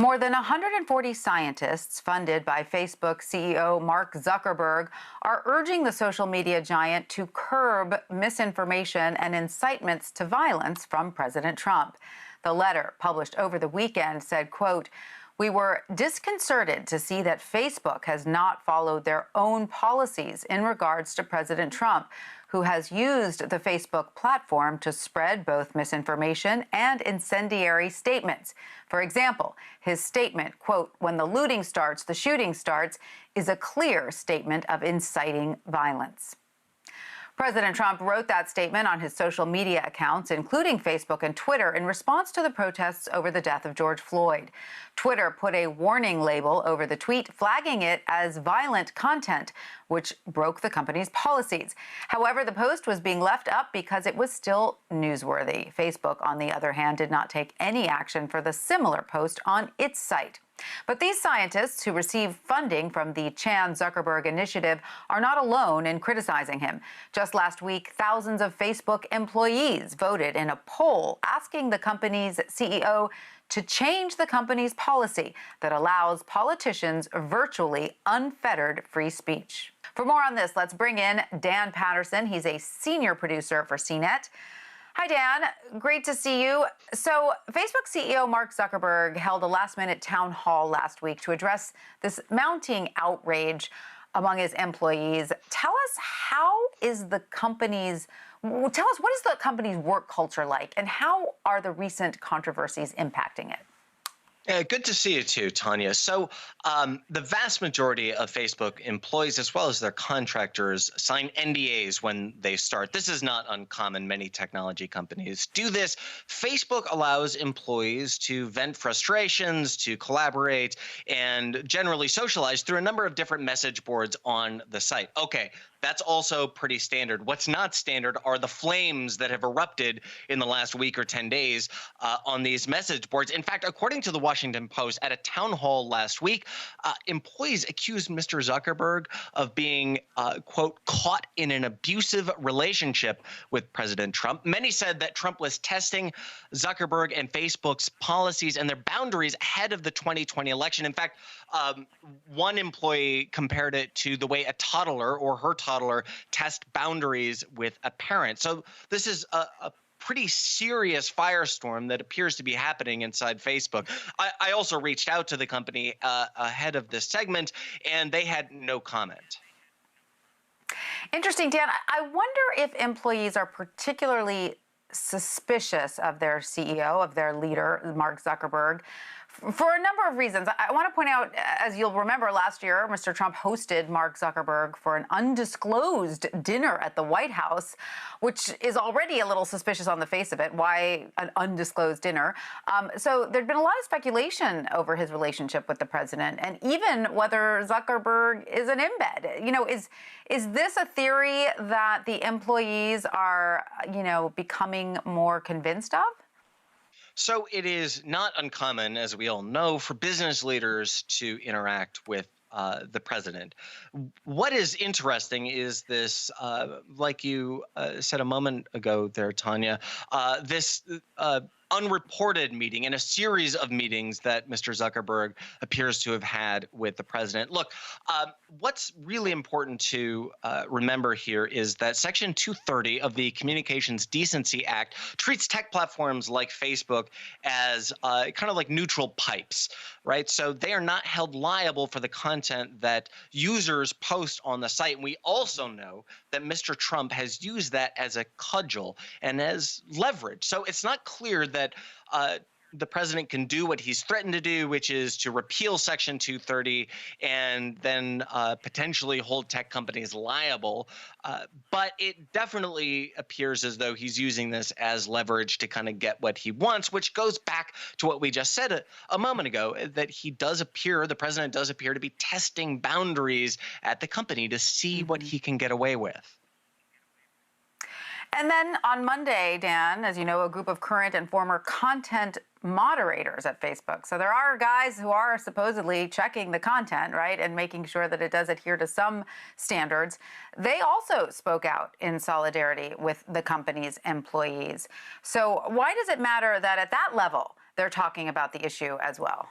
More than 140 scientists funded by Facebook CEO Mark Zuckerberg are urging the social media giant to curb misinformation and incitements to violence from President Trump. The letter, published over the weekend, said, quote, "We were disconcerted to see that Facebook has not followed their own policies in regards to President Trump, who has used the Facebook platform to spread both misinformation and incendiary statements. For example, his statement, quote, 'When the looting starts, the shooting starts,' is a clear statement of inciting violence." President Trump wrote that statement on his social media accounts, including Facebook and Twitter, in response to the protests over the death of George Floyd. Twitter put a warning label over the tweet, flagging it as violent content, which broke the company's policies. However, the post was being left up because it was still newsworthy. Facebook, on the other hand, did not take any action for the similar post on its site. But these scientists who receive funding from the Chan Zuckerberg initiative are not alone in criticizing him. Just last week, thousands of Facebook employees voted in a poll asking the company's CEO to change the company's policy that allows politicians virtually unfettered free speech. For more on this, let's bring in Dan Patterson. He's a senior producer for CNET. Hi, Dan. Great to see you. So Facebook CEO Mark Zuckerberg held a last-minute town hall last week to address this mounting outrage among his employees. Tell us, what is the company's work culture like, and how are the recent controversies impacting it? Yeah, good to see you too, Tanya. So the vast majority of Facebook employees, as well as their contractors, sign NDAs when they start. This is not uncommon. Many technology companies do this. Facebook allows employees to vent frustrations, to collaborate, and generally socialize through a number of different message boards on the site. Okay, that's also pretty standard. What's not standard are the flames that have erupted in the last week or 10 days on these message boards. In fact, according to the Washington Post, at a town hall last week, employees accused Mr. Zuckerberg of being, quote, caught in an abusive relationship with President Trump. Many said that Trump was testing Zuckerberg and Facebook's policies and their boundaries ahead of the 2020 election. In fact, one employee compared it to the way a toddler or her toddler test boundaries with a parent. So this is a pretty serious firestorm that appears to be happening inside Facebook. I also reached out to the company ahead of this segment, and they had no comment. Interesting, Dan. I wonder if employees are particularly suspicious of their CEO, of their leader, Mark Zuckerberg, for a number of reasons. I want to point out, as you'll remember, last year, Mr. Trump hosted Mark Zuckerberg for an undisclosed dinner at the White House, which is already a little suspicious on the face of it. Why an undisclosed dinner? So there'd been a lot of speculation over his relationship with the president, and even whether Zuckerberg is an embed. Is this a theory that the employees are, becoming more convinced of? So it is not uncommon, as we all know, for business leaders to interact with the president. What is interesting is this, like you said a moment ago there, Tanya, this unreported meeting and a series of meetings that Mr. Zuckerberg appears to have had with the president. Look, what's really important to remember here is that Section 230 of the Communications Decency Act treats tech platforms like Facebook as kind of like neutral pipes, right? So they are not held liable for the content that users post on the site. And we also know that Mr. Trump has used that as a cudgel and as leverage. So it's not clear that the president can do what he's threatened to do, which is to repeal Section 230 and then potentially hold tech companies liable. But it definitely appears as though he's using this as leverage to kind of get what he wants, which goes back to what we just said a moment ago, that the president does appear to be testing boundaries at the company to see what he can get away with. And then on Monday, Dan, as you know, a group of current and former content moderators at Facebook. So there are guys who are supposedly checking the content, right, and making sure that it does adhere to some standards. They also spoke out in solidarity with the company's employees. So why does it matter that at that level they're talking about the issue as well?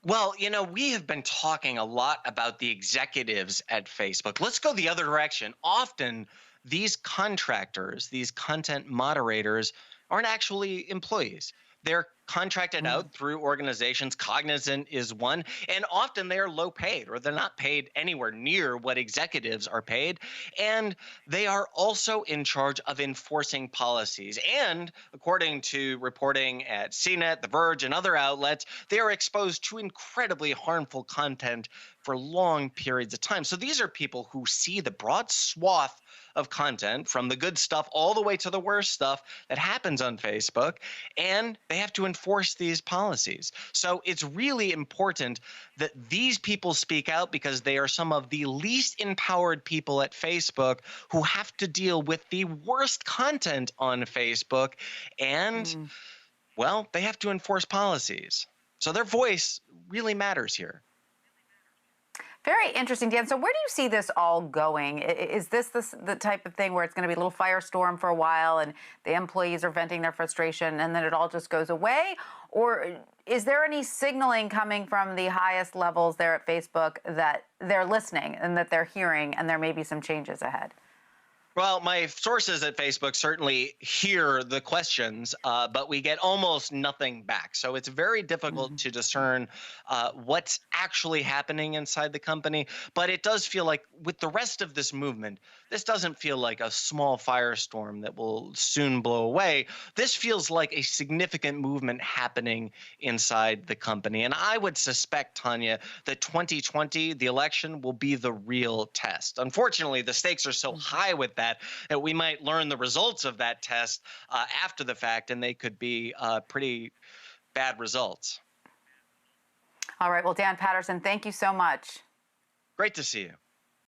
Well, we have been talking a lot about the executives at Facebook. Let's go the other direction. Often, these contractors, these content moderators, aren't actually employees. They're contracted Mm. out through organizations. Cognizant is one. And often they are low paid or they're not paid anywhere near what executives are paid. And they are also in charge of enforcing policies. And according to reporting at CNET, The Verge, and other outlets, they are exposed to incredibly harmful content for long periods of time. So these are people who see the broad swath of content from the good stuff all the way to the worst stuff that happens on Facebook, and they have to enforce these policies. So it's really important that these people speak out because they are some of the least empowered people at Facebook who have to deal with the worst content on Facebook. And Mm. well, they have to enforce policies. So their voice really matters here. Very interesting, Dan. So where do you see this all going? Is this the type of thing where it's going to be a little firestorm for a while and the employees are venting their frustration and then it all just goes away? Or is there any signaling coming from the highest levels there at Facebook that they're listening and that they're hearing and there may be some changes ahead? Well, my sources at Facebook certainly hear the questions, but we get almost nothing back. So it's very difficult Mhm. to discern what's actually happening inside the company. But it does feel like with the rest of this movement, this doesn't feel like a small firestorm that will soon blow away. This feels like a significant movement happening inside the company. And I would suspect, Tanya, that 2020, the election, will be the real test. Unfortunately, the stakes are so high with that we might learn the results of that test after the fact, and they could be pretty bad results. All right. Well, Dan Patterson, thank you so much. Great to see you.